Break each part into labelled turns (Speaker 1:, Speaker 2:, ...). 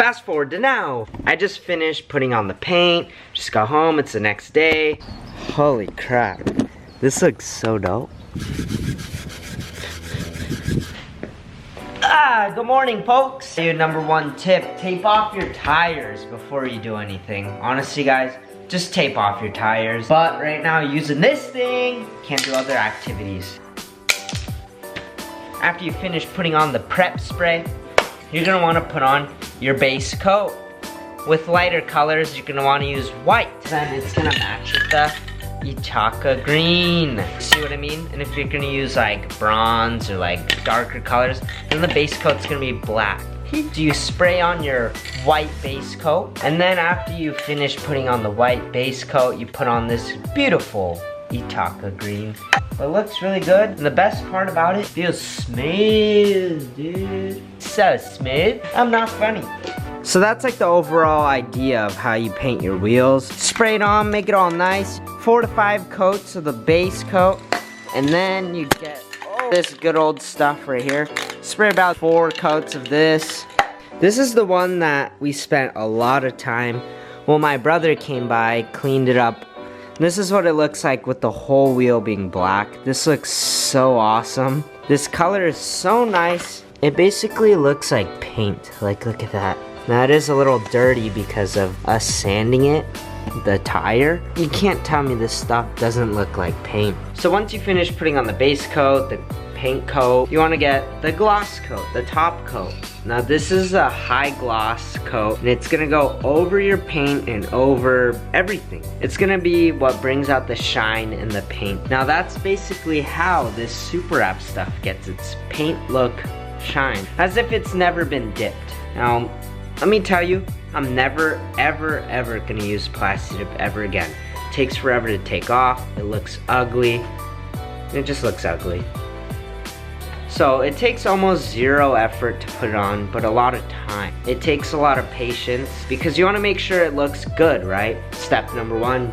Speaker 1: Fast forward to now. I just finished putting on the paint. Just got home, it's the next day. Holy crap. This looks so dope. Good morning, folks. Your number one tip, tape off your tires before you do anything. Honestly, guys, just tape off your tires. But right now, using this thing, can't do other activities. After you finish putting on the prep spray, you're gonna wanna put on your base coat. With lighter colors, you're gonna wanna use white. Then it's gonna match with the Itaka green. See what I mean? And if you're gonna use like bronze or like darker colors, then the base coat's gonna be black. You spray on your white base coat, and then after you finish putting on the white base coat, you put on this beautiful Itaka green. It looks really good, and the best part about it, feels smooth, dude. So smooth. I'm not funny. So that's like the overall idea of how you paint your wheels. Spray it on, make it all nice. 4 to 5 coats of the base coat, and then you get this good old stuff right here. Spray about 4 coats of this. This is the one that we spent a lot of time. Well, my brother came by, cleaned it up. This is what it looks like with the whole wheel being black. This looks so awesome. This color is so nice. It basically looks like paint. Like, look at that. Now it is a little dirty because of us sanding it, the tire. You can't tell me this stuff doesn't look like paint. So once you finish putting on the base coat, the paint coat, you want to get the gloss coat, the top coat. Now this is a high gloss coat, and it's gonna go over your paint and over everything. It's gonna be what brings out the shine in the paint. Now that's basically how this Superwrap stuff gets its paint look shine, as if it's never been dipped. Now, let me tell you, I'm never, ever, ever gonna use plastic dip ever again. It takes forever to take off, it looks ugly, it just looks ugly. So it takes almost 0 effort to put it on, but a lot of time. It takes a lot of patience because you wanna make sure it looks good, right? Step number 1,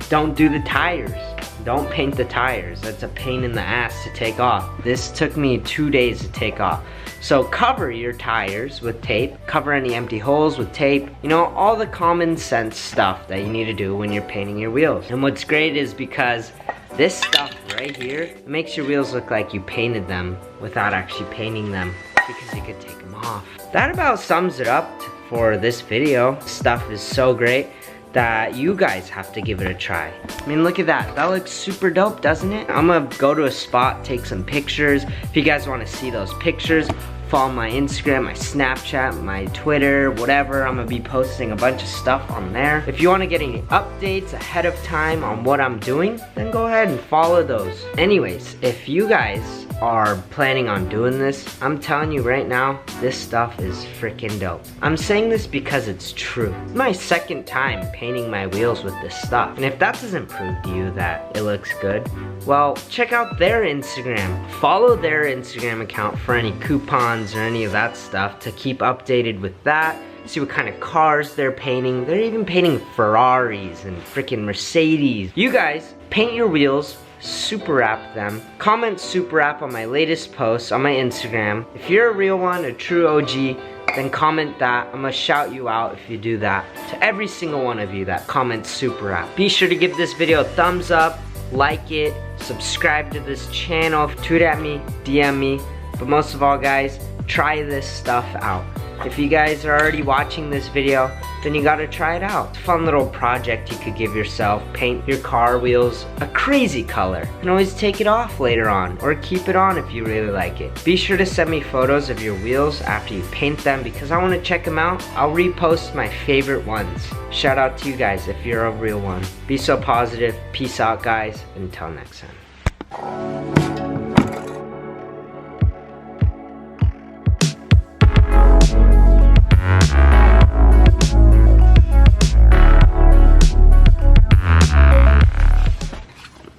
Speaker 1: don't do the tires. Don't paint the tires. That's a pain in the ass to take off. This took me 2 days to take off. So cover your tires with tape, cover any empty holes with tape, you know, all the common sense stuff that you need to do when you're painting your wheels. And what's great is because this stuff right here, it makes your wheels look like you painted them without actually painting them, because you could take them off. That about sums it up for this video. Stuff is so great that you guys have to give it a try. I mean, look at that. That looks super dope, doesn't it? I'm gonna go to a spot, take some pictures. If you guys wanna see those pictures, follow my Instagram, my Snapchat, my Twitter, whatever. I'm gonna be posting a bunch of stuff on there. If you wanna get any updates ahead of time on what I'm doing, then go ahead and follow those. Anyways, if you guys are planning on doing this, I'm telling you right now, this stuff is freaking dope. I'm saying this because it's true. It's my second time painting my wheels with this stuff. And if that doesn't prove to you that it looks good, well, check out their Instagram. Follow their Instagram account for any coupons or any of that stuff to keep updated with that. See what kind of cars they're painting. They're even painting Ferraris and freaking Mercedes. You guys, paint your wheels, Superwrap them. Comment Superwrap on my latest posts on my Instagram. If you're a real one, a true OG, then comment that. I'm gonna shout you out if you do that. To every single one of you that comments Superwrap. Be sure to give this video a thumbs up, like it, subscribe to this channel, tweet at me, DM me. But most of all, guys, try this stuff out. If you guys are already watching this video, then you gotta try it out. It's a fun little project you could give yourself. Paint your car wheels a crazy color. You can always take it off later on, or keep it on if you really like it. Be sure to send me photos of your wheels after you paint them, because I wanna check them out. I'll repost my favorite ones. Shout out to you guys if you're a real one. Be so positive. Peace out, guys. Until next time.